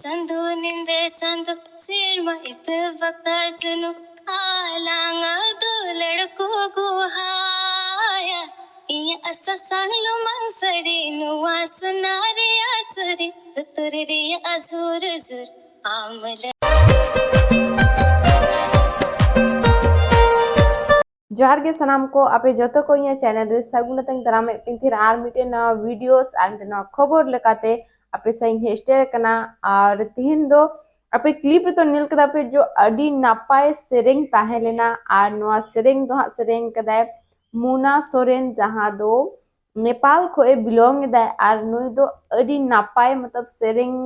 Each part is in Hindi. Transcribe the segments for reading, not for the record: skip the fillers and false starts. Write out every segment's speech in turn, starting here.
चंदू निंदे चंदू सिरमा इपवका जुनु आलांगा दो लड़को गुहाया इया असा सांगलो मंगसड़ी नुआ सुनारे आचुरी तुतुरी अझुर झुर आमल जोहार गे सनाम को आपे जतो को ये चैनल रे सगुन तंग दरामे पिंथिर आर मिटे ना वीडियोस एंड ना खबर लेकाते आपे सही हेस्टे कना और तिहिन दो आपे क्लिप तो नील कदा पे जो अडी नापाय सेरेंग ताहे लेना आर नोआ सेरेंग दो सेरेंग कदा मुना सोरेन जहां दो नेपाल को ए बिलोंग दा आर नुई दो अडी नापाय मतलब सेरेंग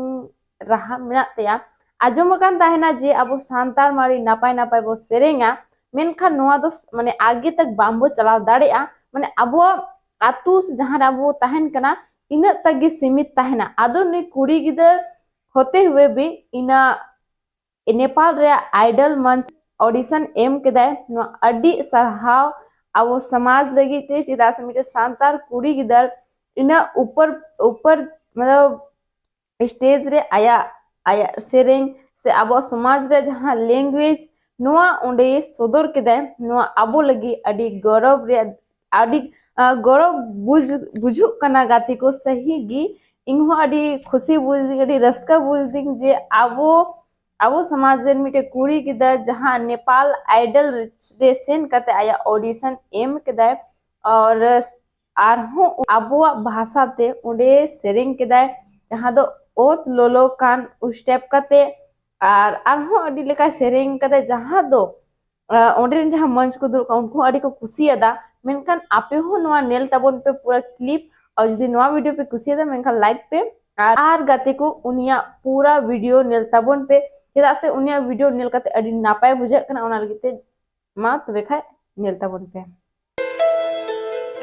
रहा मिनातेया आजमकान ताहेना जे अब सांतार मारी नापाय नापाय बो सेरेंगा मेनखान नोआ दो माने आगे तक बाम्बो चलाव दाड़ेया माने अबो आतु जहां अबो ताहन कना इना तक गे सीमित ताहना आदो ने कुड़ी गिदर होते हुए भी इना नेपाल रे आइडल मंच ऑडिशन एम केदा नो अड्डी सरहाव अब समाज लगी ते चिदा से मिटे शानदार कुड़ी गिदर इना ऊपर ऊपर मतलब स्टेज रे आया आया सेरेंग से अब समाज रे जहां लैंग्वेज नोआ ओंडे सदर केदा नोआ आबो लगी अडी गौरव रे अडी गौरव बुझु कना गाती को सही गी इनहो अडी खुशी बुझ अडी रस्का बुझ जे आबो आबो समाज रे मिटे कुड़ी केदा जहां नेपाल आइडल रे सेन कते आया ऑडिशन एम केदा और आरहो आबो भाषा ते ओंडे सेरेंग केदा जहां दो ओत लोलो कान स्टेप कते और आरहो अडी लेका सेरेंग कते जहां दो ओंडे जहां मंच को दुर उनको अडी को कुसियादा मेनखान आपे हो नोआ नेल ताबोन पे पूरा क्लिप और जदी नोआ वीडियो पे कुसियादा मेनखान लाइक पे आर गाते को उनिया पूरा वीडियो नेल ताबोन पे चेदा से उनिया वीडियो नेल कते अडी नापाय बुझे कना ओना लगिते मा तबे खाय नेल ताबोन पे।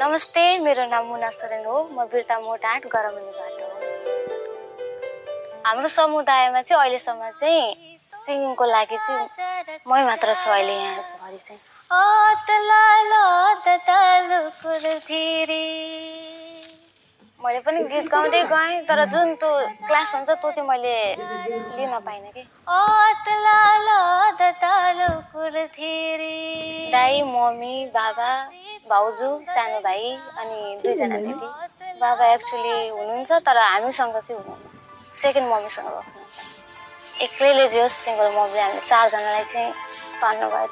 नमस्ते मेरो नाम मुना सोरेन हो म बिरता मोटाट गरमनीबाट हो। हाम्रो समुदायमा चाहिँ अहिलेसम्म चाहिँ सिंगिङको लागि चाहिँ मै मात्र छु अहिले यहाँ भरि चाहिँ मैले पनि गीत गाउँदै गएँ तर जुन त्यो क्लास हुन्छ त्यो चाहिँ मैले लिन पाइनँ कि दाइ मम्मी बाबा भाउजू सानो भाइ अनि दुईजना दिदी बाबा एक्चुअली हुनुहुन्छ तर हामीसँग चाहिँ हुनुहुन्न सेकेन्ड मम्मीसँग बस्नुहुन्छ एक्लैले जे होस् सिङ्गल मम्मीले हामीले चारजनालाई चाहिँ पाल्नु भयो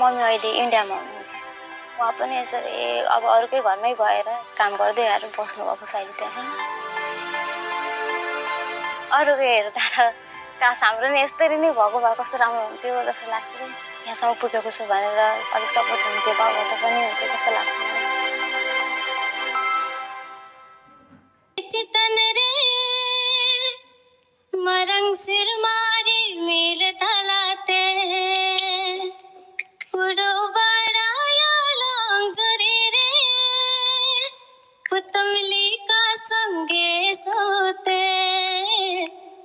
मम्मी अहिले इन्डियामा हुनुहुन्छ उहाँ पनि यसरी अब अरूकै घरमै गएर काम गर्दै आएर बस्नुभएको छ अहिले त्यहाँ अरूको हेर्दा त कास हाम्रो नि यस्तरी नै भएको भए कस्तो राम्रो हुन्थ्यो जस्तो लाग्छ यहाँसम्म पुगेको छु भनेर अलिक सपोर्ट हुन्थ्यो बाबाबाट पनि हुन्थ्यो जस्तो लाग्छ मरंग सिर मारी मेल तलाते उड़ो बड़ाया लॉन्ग जरी रे पुतमली का संगे सोते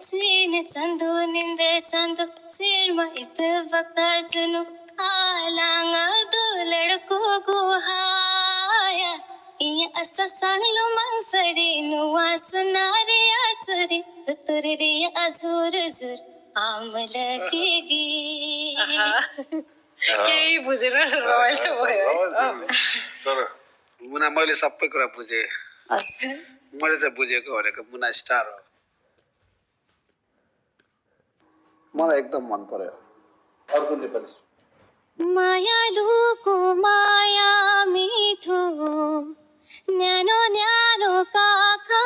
सीन चंदू निंदे चंदू सिरमा इपवका जुनु आलांगा दो लड़को गुहाया इया असा सांगलो मंगसड़ी नुआ सुनारे आचुरी तुतुरी अझुर झुर आमल केगी केही बुझेर रमाइलो भयो तर मुना मैले सबै कुरा बुझे मैले चाहिँ बुझेको भनेको मुना स्टार हो मलाई एकदम मन पर्यो अर्को नेपाली मायालुको माया मिठो न्यानो न्यानो काखा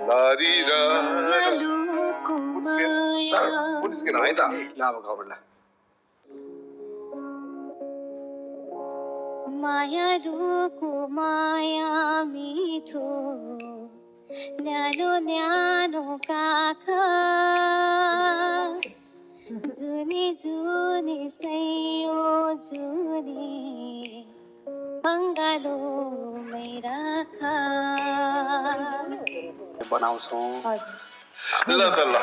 लरी र मायालुको माया पुलिस के है त लाभ खबरला मायालुको माया मिठो न्यानो न्यानो काखा जुनी जुनी सैयो जुनी बंगालो मेरा खा बनाउँछौँ हजुर ल त ल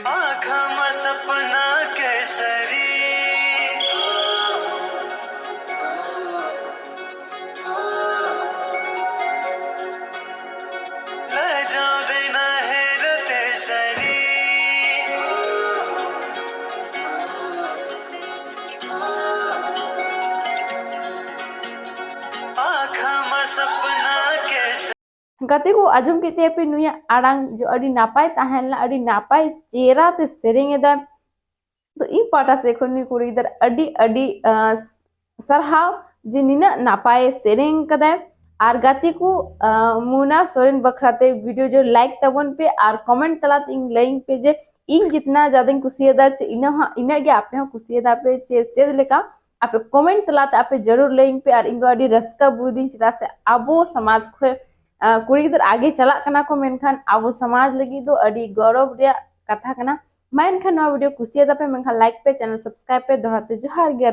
आँखामा सपना केसरी गाते को आजम के पे नुया आड़ांग जो अड़ी नापाय ताहेला अड़ी नापाय चेहरा ते सेरेंगे दा तो इ पाटा से खुनी कुड़ी इधर अड़ी अड़ी सरहाव जे निना नापाय सेरेंग कदाय आर गाते को मुना सोरेन बखराते वीडियो जो लाइक तबन पे आर कमेंट तलात इन लाइन पे जे इन जितना ज्यादा कुसियदा चे इना गे आपे कुसियदा पे चे लेका आपे कमेंट तलाते आपे जरूर लाइन पे आर इंगो अड़ी रस्का बुदिन चिदा से आबो समाज खो कुड़ी गिदर आगे चला कना को मेनखान आबो समाज लगी दो अड़ी गौरव रे कथा कना मा एनखान वीडियो कुसियदा पे मेनखान लाइक पे चैनल सब्सक्राइब पे दोहराते जोहार गया।